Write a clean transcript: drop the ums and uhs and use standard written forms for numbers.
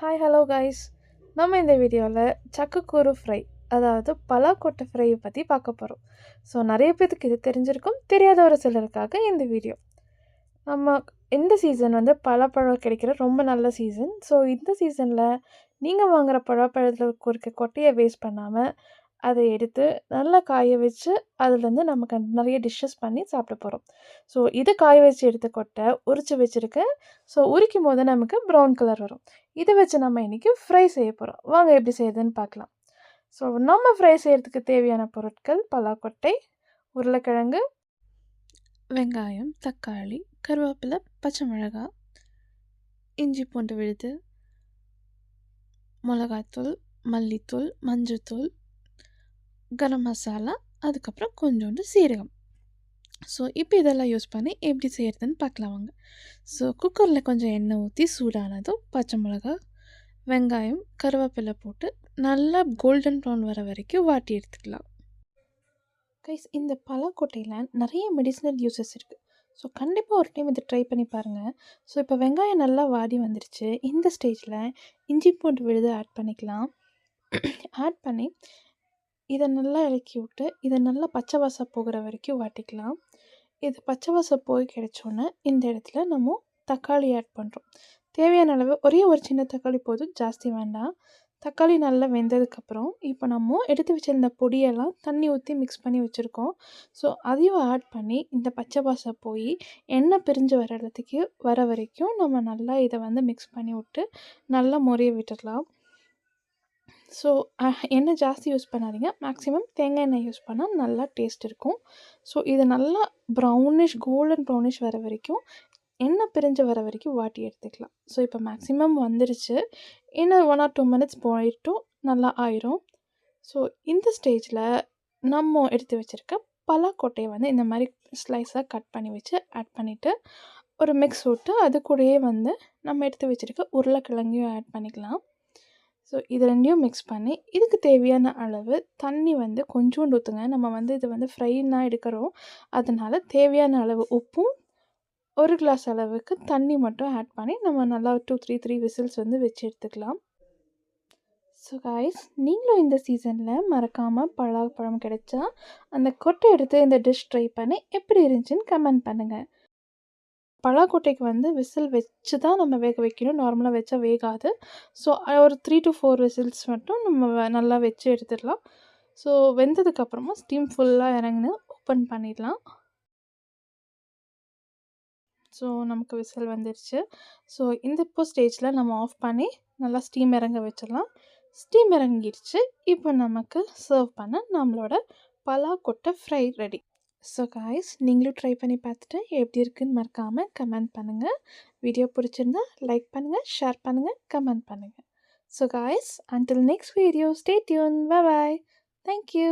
Hi hello guys. நம்ம இந்த வீடியோவில் சக்கக்கூறு ஃப்ரை, அதாவது பலாக்கொட்டை ஃப்ரையை பற்றி பார்க்க போகிறோம். ஸோ நிறைய பேருக்கு இது தெரிஞ்சிருக்கும், தெரியாத ஒரு சிலருக்காக இந்த வீடியோ. நம்ம இந்த சீசன் பலாப்பழம் கிடைக்கிற ரொம்ப நல்ல சீசன். ஸோ இந்த சீசனில் நீங்கள் வாங்குகிற பலாப்பழத்தில் இருக்க கொட்டையை வேஸ்ட் பண்ணாமல் அதை எடுத்து நல்லா காய வச்சு அதுலேருந்து நமக்கு நிறைய டிஷ்ஷஸ் பண்ணி சாப்பிட போகிறோம். ஸோ இது காய வச்சு எடுத்த கொட்டை உரித்து வச்சுருக்கேன். ஸோ உரிக்கும் போது நமக்கு ப்ரௌன் கலர் வரும். இதை வச்சு நம்ம இன்றைக்கி ஃப்ரை செய்ய போகிறோம். வாங்க எப்படி செய்யுதுன்னு பார்க்கலாம். ஸோ நம்ம ஃப்ரை செய்கிறதுக்கு தேவையான பொருட்கள்: பலாக்கொட்டை, உருளைக்கிழங்கு, வெங்காயம், தக்காளி, கருவேப்பிலை, பச்சை மிளகாய், இஞ்சி பூண்டு விழுது, மிளகாத்தூள், மல்லித்தூள், மஞ்சள்தூள், கரம் மசாலா, அதுக்கப்புறம் கொஞ்சோண்டு சீரகம். ஸோ இப்போ இதெல்லாம் யூஸ் பண்ணி எப்படி செய்கிறதுன்னு பார்க்கலாம் வாங்க. ஸோ குக்கரில் கொஞ்சம் எண்ணெய் ஊற்றி சூடானதும் பச்சை மிளகா, வெங்காயம், கருவேப்பிலை போட்டு நல்லா கோல்டன் ப்ரௌன் வர வரைக்கும் வாட்டி எடுத்துக்கலாம். கைஸ், இந்த பலாக்கொட்டையில் நிறைய மெடிசினல் யூஸஸ் இருக்குது. ஸோ கண்டிப்பாக ஒரு டைம் இதை ட்ரை பண்ணி பாருங்கள். ஸோ இப்போ வெங்காயம் நல்லா வாடி வந்துருச்சு. இந்த ஸ்டேஜில் இஞ்சி பூண்டு விழுது ஆட் பண்ணிக்கலாம். ஆட் பண்ணி இதை நல்லா இறக்கி விட்டு இதை நல்லா பச்சை வாசம் போகிற வரைக்கும் வாட்டிக்கலாம். இது பச்சை வாசம் போய் கிடைச்சோன்னே இந்த இடத்துல நம்ம தக்காளி ஆட் பண்ணுறோம். தேவையான அளவு ஒரே ஒரு சின்ன தக்காளி போதும், ஜாஸ்தி வேண்டாம். தக்காளி நல்லா வெந்ததுக்கப்புறம் இப்போ நம்ம எடுத்து வச்சுருந்த பொடியெல்லாம் தண்ணி ஊற்றி மிக்ஸ் பண்ணி வச்சுருக்கோம். ஸோ அதையும் ஆட் பண்ணி இந்த பச்சை வாசம் போய் எண்ணெய் பிரிஞ்சு வர வரைக்கும் நம்ம நல்லா இதை மிக்ஸ் பண்ணி விட்டு நல்லா முறைய விட்டுடலாம். ஸோ எண்ணெய் ஜாஸ்தி யூஸ் பண்ணாதீங்க. மேக்ஸிமம் தேங்காய் எண்ணெய் யூஸ் பண்ணால் நல்லா டேஸ்ட் இருக்கும். ஸோ இது நல்லா கோல்டன் ப்ரௌனிஷ் வர வரைக்கும், எண்ணெய் பிரிஞ்சு வர வரைக்கும் வாட்டி எடுத்துக்கலாம். ஸோ இப்போ மேக்ஸிமம் வந்துருச்சு. இன்னும் 1 or 2 minutes போயிட்டும் நல்லா ஆயிரும். ஸோ இந்த ஸ்டேஜில் நம்ம எடுத்து வச்சுருக்க பலாக்கொட்டையை இந்த மாதிரி ஸ்லைஸாக கட் பண்ணி வச்சு ஆட் பண்ணிவிட்டு ஒரு மிக்ஸ் விட்டு அது கூடயே நம்ம எடுத்து வச்சுருக்க உருளைக்கிழங்கையும் ஆட் பண்ணிக்கலாம். ஸோ இது ரெண்டையும் மிக்ஸ் பண்ணி இதுக்கு தேவையான அளவு தண்ணி கொஞ்சோண்டு ஊற்றுங்க. நம்ம இது ஃப்ரைன்னா எடுக்கிறோம், அதனால் தேவையான அளவு உப்பும் 1 கிளாஸ் அளவுக்கு தண்ணி மட்டும் ஆட் பண்ணி நம்ம நல்லா 2-3 விசில்ஸ் வச்சு எடுத்துக்கலாம். ஸோ காய்ஸ், நீங்களும் இந்த சீசனில் மறக்காமல் பலாப்பழம் கிடைச்சா அந்த கொட்டை எடுத்து இந்த டிஷ் ட்ரை பண்ணி எப்படி இருந்துச்சுன்னு கமெண்ட் பண்ணுங்கள். பலாக்கொட்டைக்கு விசில் வச்சு தான் நம்ம வேக வைக்கணும். நார்மலாக வச்சா வேகாது. ஸோ ஒரு 3 to 4 விசில்ஸ் மட்டும் நம்ம நல்லா வச்சு எடுத்துடலாம். ஸோ வெந்ததுக்கப்புறமா ஸ்டீம் ஃபுல்லாக இறங்குன்னு ஓப்பன் பண்ணிடலாம். ஸோ நமக்கு விசில் வந்துருச்சு. ஸோ இப்போ ஸ்டேஜில் நம்ம ஆஃப் பண்ணி நல்லா ஸ்டீம் இறங்க வச்சிடலாம். ஸ்டீம் இறங்கிடுச்சு. இப்போ நமக்கு சர்வ் பண்ண நம்மளோட பலாக்கொட்டை ஃப்ரை ரெடி. ஸோ காய்ஸ், நீங்களும் ட்ரை பண்ணி பார்த்துட்டு எப்படி இருக்குன்னு மறக்காமல் கமெண்ட் பண்ணுங்கள். வீடியோ பிடிச்சிருந்தா லைக் பண்ணுங்கள், ஷேர் பண்ணுங்கள், கமெண்ட் பண்ணுங்கள். So guys, until next video, stay tuned. Bye bye. Thank you.